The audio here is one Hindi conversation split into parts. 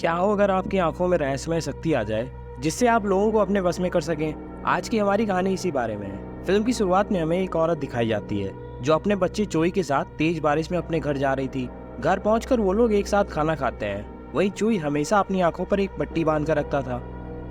क्या हो अगर आपकी आंखों में रहस्यमय शक्ति आ जाए जिससे आप लोगों को अपने बस में कर सकें। आज की हमारी कहानी इसी बारे में है। फिल्म की शुरुआत में हमें एक औरत दिखाई जाती है जो अपने बच्चे चोई के साथ तेज बारिश में अपने घर जा रही थी। घर पहुंचकर वो लोग एक साथ खाना खाते हैं। वही चोई हमेशा अपनी आंखों पर एक पट्टी बांध कर रखता था,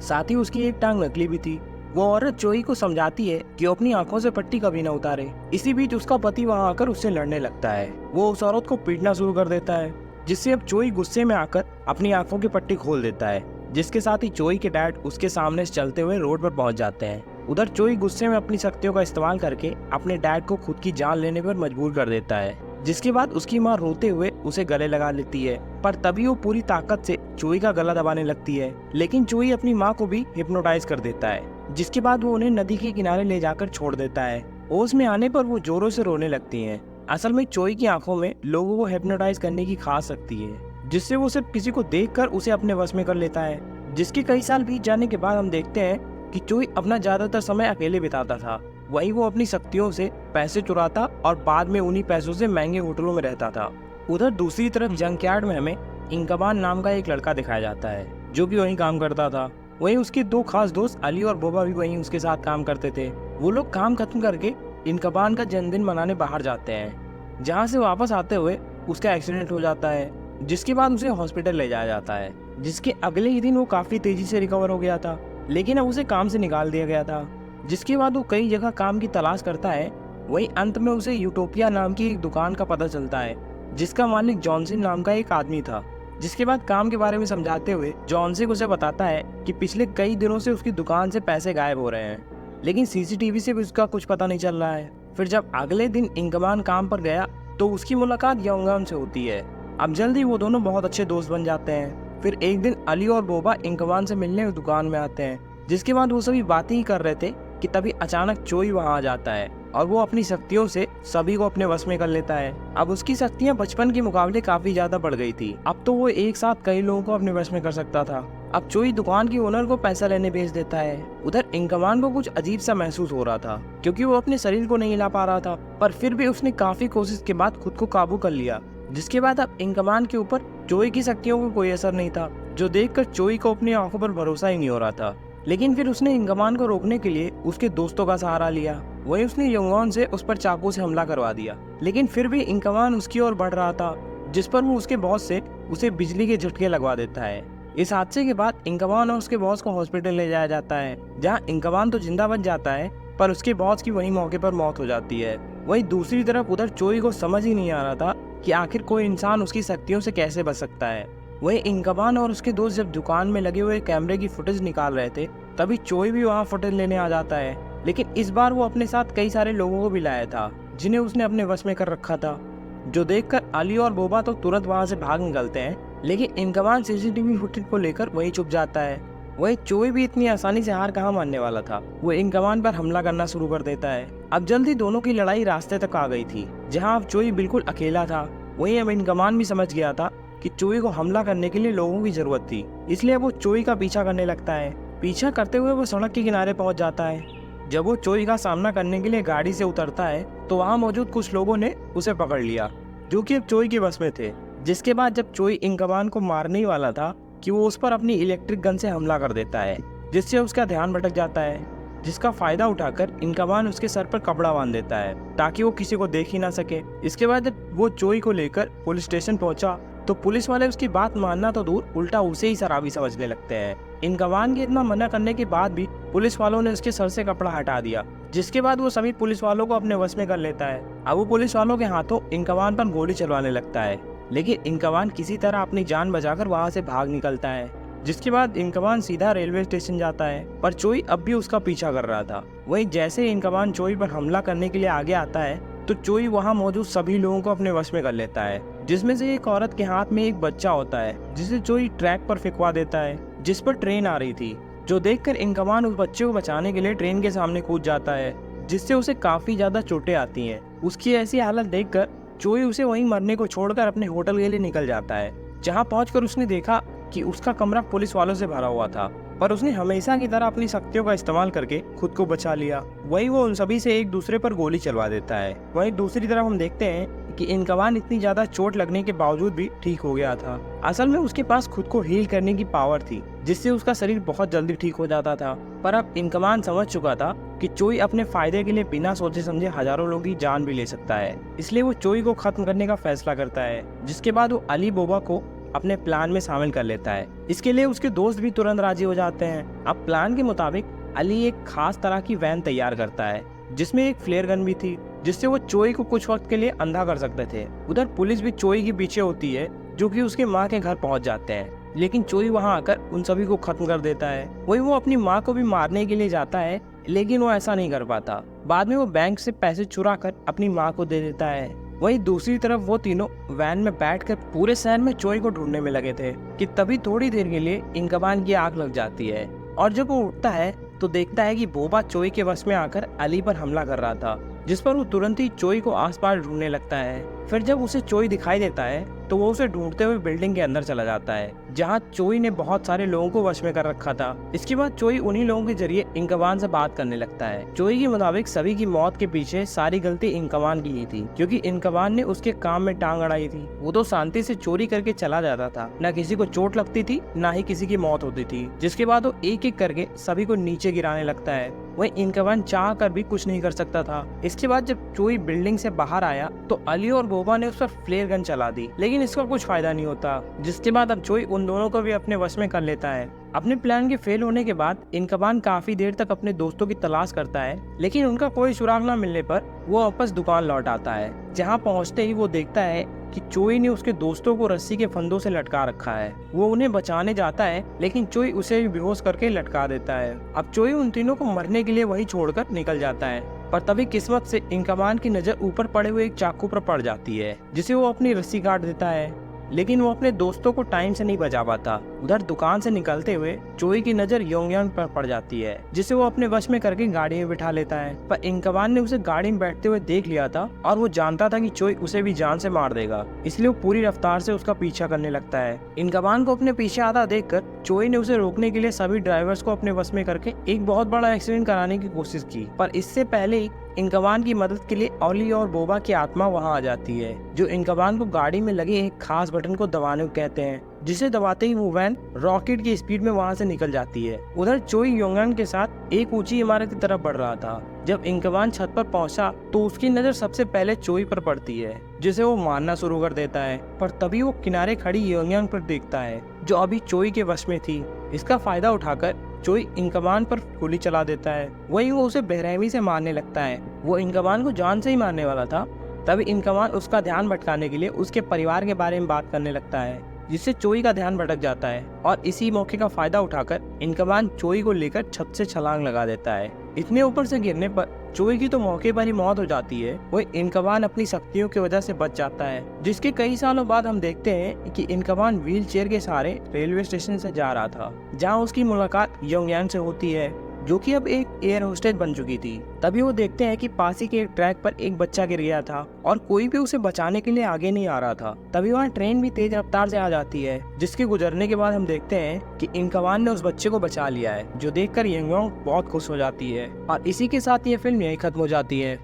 साथ ही उसकी एक टांग नकली भी थी। वो औरत चोई को समझाती है कि वो अपनी आंखों से पट्टी कभी न उतारे। इसी बीच उसका पति वहां आकर उससे लड़ने लगता है। वो उस औरत को पीटना शुरू कर देता है, जिससे अब चोई गुस्से में आकर अपनी आंखों की पट्टी खोल देता है, जिसके साथ ही चोई के डैड उसके सामने से चलते हुए रोड पर पहुंच जाते हैं। उधर चोई गुस्से में अपनी शक्तियों का इस्तेमाल करके अपने डैड को खुद की जान लेने पर मजबूर कर देता है, जिसके बाद उसकी मां रोते हुए उसे गले लगा लेती है। पर तभी वो पूरी ताकत से चोई का गला दबाने लगती है, लेकिन चोई अपनी मां को भी हिप्नोटाइज कर देता है, जिसके बाद वो उन्हें नदी के किनारे ले जाकर छोड़ देता है। होश में आने पर वो जोरों से रोने लगती हैं। असल में चोई की आंखों में लोगों को हिप्नोटाइज करने की खास शक्ति है, जिससे वो सिर्फ किसी को देखकर उसे अपने वश में कर लेता है। जिसके कई साल बीत जाने के बाद हम देखते हैं कि चोई अपना ज्यादातर समय अकेले बिताता था। वहीं वो अपनी शक्तियों से पैसे चुराता और बाद में उन्हीं पैसों से महंगे होटलों में रहता था। उधर दूसरी तरफ जंकयार्ड में हमें इंकबान नाम का एक लड़का दिखाया जाता है, जो कि वहीं काम करता था। वहीं उसके दो खास दोस्त अली और बोबा भी वहीं उसके साथ काम करते थे। वो लोग काम खत्म करके इंकबान का जन्मदिन मनाने बाहर जाते हैं, जहाँ से वापस आते हुए उसका एक्सीडेंट हो जाता है, जिसके बाद उसे हॉस्पिटल ले जाया जाता है। जिसके अगले ही दिन वो काफी तेजी से रिकवर हो गया था, लेकिन अब उसे काम से निकाल दिया गया था। जिसके बाद वो कई जगह काम की तलाश करता है। वहीं अंत में उसे यूटोपिया नाम की एक दुकान का पता चलता है, जिसका मालिक जॉनसन नाम का एक आदमी था। जिसके बाद काम के बारे में समझाते हुए जॉनसन उसे बताता है कि पिछले कई दिनों से उसकी दुकान से पैसे गायब हो रहे हैं, लेकिन सीसीटीवी से भी उसका कुछ पता नहीं चल रहा है। फिर जब अगले दिन इंकबान काम पर गया तो उसकी मुलाकात योंगन से होती है। अब जल्दी वो दोनों बहुत अच्छे दोस्त बन जाते हैं। फिर एक दिन अली और बोबा इंकबान से मिलने उस दुकान में आते हैं, जिसके बाद वो सभी बातें ही कर रहे थे कि तभी अचानक चोई वहां आ जाता है और वो अपनी शक्तियों से सभी को अपने वश में कर लेता है। अब उसकी शक्तियां बचपन के मुकाबले काफी ज्यादा बढ़ गई थी। अब तो वो एक साथ कई लोगों को अपने वश में कर सकता था। अब चोई दुकान की ओनर को पैसा लेने भेज देता है। उधर इंकमान को कुछ अजीब सा महसूस हो रहा था, क्योंकि वो अपने शरीर को नहीं हिला पा रहा था, पर फिर भी उसने काफी कोशिश के बाद खुद को काबू कर लिया। जिसके बाद अब इंकमान के ऊपर चोई की शक्तियों को कोई असर नहीं था, जो देखकर चोई को अपनी आंखों पर भरोसा ही नहीं हो रहा था। लेकिन फिर उसने इंकमान को रोकने के लिए उसके दोस्तों का सहारा लिया। वहीं उसने योंगन से उस पर चाकू से हमला करवा दिया, लेकिन फिर भी इंकमान उसकी ओर बढ़ रहा था, जिस पर वो उसके बॉस से उसे बिजली के झटके लगवा देता है। इस हादसे के बाद इंकमान और उसके बॉस को हॉस्पिटल ले जाया जाता है, जहाँ इंकमान तो जिंदा बच जाता है, पर उसके बॉस की वही मौके पर मौत हो जाती है। वहीं दूसरी तरफ उधर चोई को समझ ही नहीं आ रहा था कि आखिर कोई इंसान उसकी शक्तियों से कैसे बच सकता है। वहीं इंकमान और उसके दोस्त जब दुकान में लगे हुए कैमरे की फुटेज निकाल रहे थे, तभी चोई भी वहां फुटेज लेने आ जाता है। लेकिन इस बार वो अपने साथ कई सारे लोगों को भी लाया था, जिन्हें उसने अपने वश में कर रखा था, जो देखकर अली और बोबा तो तुरंत वहां से भाग निकलते हैं। लेकिन इंकमान सीसीटीवी फुटेज को लेकर वहीं छुप जाता है। वही चोई भी इतनी आसानी से हार कहाँ मानने वाला था। वो इंकमान पर हमला करना शुरू कर देता है। अब जल्दी दोनों की लड़ाई रास्ते तक आ गई थी, जहाँ अब चोई बिल्कुल अकेला था। वहीं अब इंकमान भी समझ गया था कि चोई को हमला करने के लिए लोगों की जरूरत थी, इसलिए वो चोई का पीछा करने लगता है। पीछा करते हुए वो सड़क के किनारे पहुंच जाता है। जब वो चोई का सामना करने के लिए गाड़ी से उतरता है तो वहां मौजूद कुछ लोगों ने उसे पकड़ लिया, जो कि अब चोई के बस में थे। जिसके बाद जब चोई इंकमान को मारने ही वाला था कि वो उस पर अपनी इलेक्ट्रिक गन से हमला कर देता है, जिससे उसका ध्यान भटक जाता है। जिसका फायदा उठाकर इंकमान उसके सर पर कपड़ा बांध देता है, ताकि वो किसी को देख ही ना सके। इसके बाद जब वो चोई को लेकर पुलिस स्टेशन पहुंचा तो पुलिस वाले उसकी बात मानना तो दूर, उल्टा उसे ही शराबी समझने लगते हैं। इंकमान के इतना मना करने के बाद भी पुलिस वालों ने उसके सर से कपड़ा हटा दिया। जिसके बाद वो सभी पुलिस वालों को अपने वश में कर लेता है। अब वो पुलिस वालों के हाथों इंकमान पर गोली चलवाने लगता है, लेकिन इंकमान किसी तरह अपनी जान बचाकर वहां से भाग निकलता है। जिसके बाद इंकमान सीधा रेलवे स्टेशन जाता है, पर चोई अब भी उसका पीछा कर रहा था। वहीं जैसे इंकमान चोई पर हमला करने के लिए आगे आता है तो चोई वहां मौजूद सभी लोगों को अपने वश में कर लेता है, जिसमें से एक औरत के हाथ में एक बच्चा होता है, जिसे चोई ट्रैक पर फेंकवा देता है, जिस पर ट्रेन आ रही थी। जो देखकर इंकमान उस बच्चे को बचाने के लिए ट्रेन के सामने कूद जाता है, जिससे उसे काफी ज्यादा चोटें आती हैं। उसकी ऐसी हालत देखकर चोई उसे वहीं मरने को छोड़कर अपने होटल के लिए निकल जाता है, जहां पहुंचकर उसने देखा कि उसका कमरा पुलिस वालों से भरा हुआ था, पर उसने हमेशा की तरह अपनी शक्तियों का इस्तेमाल करके खुद को बचा लिया। वही वो उन सभी से एक दूसरे पर गोली चलवा देता है। वहीं दूसरी तरफ हम देखते हैं कि इनकवान इतनी ज्यादा चोट लगने के बावजूद भी ठीक हो गया था। असल में उसके पास खुद को हील करने की पावर थी, जिससे उसका शरीर बहुत जल्दी ठीक हो जाता था। पर अब इनकवान समझ चुका था कि चोई अपने फायदे के लिए बिना सोचे समझे हजारों लोगों की जान भी ले सकता है। इसलिए वो चोई को खत्म करने का फैसला करता है, जिसके बाद वो अली बोबा को अपने प्लान में शामिल कर लेता है। इसके लिए उसके दोस्त भी तुरंत राजी हो जाते हैं। अब प्लान के मुताबिक अली एक खास तरह की वैन तैयार करता है, जिसमें एक फ्लेयर गन भी थी, जिससे वो चोई को कुछ वक्त के लिए अंधा कर सकते थे। उधर पुलिस भी चोई के पीछे होती है, जो कि उसके माँ के घर पहुंच जाते हैं, लेकिन चोई वहां आकर उन सभी को खत्म कर देता है। वही वो अपनी माँ को भी मारने के लिए जाता है, लेकिन वो ऐसा नहीं कर पाता। बाद में वो बैंक से पैसे चुरा कर अपनी माँ को दे देता है। वहीं दूसरी तरफ वो तीनों वैन में बैठकर पूरे शहर में चोई को ढूंढने में लगे थे कि तभी थोड़ी देर के लिए इनकवान की आग लग जाती है, और जब वो उठता है तो देखता है कि बोबा चोई के वश में आकर अली पर हमला कर रहा था, जिस पर वो तुरंत ही चोई को आसपास ढूंढने लगता है। फिर जब उसे चोई दिखाई देता है तो वो उसे ढूंढते हुए बिल्डिंग के अंदर चला जाता है, जहां चोई ने बहुत सारे लोगों को वश में कर रखा था। इसके बाद चोई उन्हीं लोगों के जरिए इनकवान से बात करने लगता है। चोई के मुताबिक सभी की मौत के पीछे सारी गलती इनकवान की ही थी, क्योंकि इनकवान ने उसके काम में टांग अड़ाई थी। वो तो शांति से चोरी करके चला जाता था, न किसी को चोट लगती थी, न ही किसी की मौत होती थी। जिसके बाद वो एक एक करके सभी को नीचे गिराने लगता है। वही इनकवान चाह कर भी कुछ नहीं कर सकता था। इसके बाद जब चोई बिल्डिंग से बाहर आया तो अली और बोबा ने उस पर फ्लेयर गन चला दी, लेकिन इसका कुछ फायदा नहीं होता। जिसके बाद अब चोई उन दोनों को भी अपने वश में कर लेता है। अपने प्लान के फेल होने के बाद इनकवान काफी देर तक अपने दोस्तों की तलाश करता है, लेकिन उनका कोई सुराग न मिलने पर वो वापस दुकान लौट आता है। जहाँ पहुँचते ही वो देखता है कि चोई ने उसके दोस्तों को रस्सी के फंदों से लटका रखा है। वो उन्हें बचाने जाता है, लेकिन चोई उसे भी बेहोश करके लटका देता है। अब चोई उन तीनों को मरने के लिए वहीं छोड़कर निकल जाता है, पर तभी किस्मत से इनकवान की नजर ऊपर पड़े हुए एक चाकू पर पड़ जाती है, जिसे वो अपनी रस्सी काट देता है, लेकिन वो अपने दोस्तों को टाइम से नहीं बचा पाता। उधर दुकान से निकलते हुए चोई की नजर योंगयांग पर पड़ जाती है, जिसे वो अपने वश में करके गाड़ी में बिठा लेता है। पर इनकवान ने उसे गाड़ी में बैठते हुए देख लिया था, और वो जानता था कि चोई उसे भी जान से मार देगा, इसलिए वो पूरी रफ्तार से उसका पीछा करने लगता है। इनकवान को अपने पीछे आता देखकर चोई ने उसे रोकने के लिए सभी ड्राइवर्स को अपने वश में करके एक बहुत बड़ा एक्सीडेंट कराने की कोशिश की। पर इससे पहले ही इनकवान की मदद के लिए ओली और बोबा की आत्मा वहां आ जाती है, जो इनकवान को गाड़ी में लगे एक खास बटन को दबाने को कहते हैं, जिसे दबाते ही वो वैन रॉकेट की स्पीड में वहां से निकल जाती है। उधर चोई योंगयांग के साथ एक ऊंची इमारत की तरफ बढ़ रहा था। जब इनकवान छत पर पहुंचा तो उसकी नजर सबसे पहले चोई पर पड़ती है, जिसे वो मारना शुरू कर देता है। पर तभी वो किनारे खड़ी योंगयांग पर देखता है, जो अभी चोई के वश में थी। इसका फायदा उठाकर चोई इनकवान पर गोली चला देता है। वहीं वो उसे बेरहमी से मारने लगता है। वो इनकवान को जान से ही मारने वाला था। तभी इनकवान उसका ध्यान भटकाने के लिए उसके परिवार के बारे में बात करने लगता है, जिससे चोई का ध्यान भटक जाता है, और इसी मौके का फायदा उठाकर इनकवान चोई को लेकर छत से छलांग लगा देता है। इतने ऊपर से गिरने पर चोई की तो मौके पर ही मौत हो जाती है। वही इनकवान अपनी शक्तियों की वजह से बच जाता है, जिसके कई सालों बाद हम देखते हैं कि इनकवान व्हील चेयर के सहारे रेलवे स्टेशन से जा रहा था, जहाँ उसकी मुलाकात योंगयांग से होती है, जो कि अब एक एयर होस्टेस बन चुकी थी। तभी वो देखते हैं कि पास ही के एक ट्रैक पर एक बच्चा गिर गया था, और कोई भी उसे बचाने के लिए आगे नहीं आ रहा था। तभी वहाँ ट्रेन भी तेज रफ्तार से आ जाती है, जिसके गुजरने के बाद हम देखते हैं कि इनकवान ने उस बच्चे को बचा लिया है, जो देखकर योंगयांग बहुत खुश हो जाती है। और इसी के साथ ये फिल्म यही खत्म हो जाती है।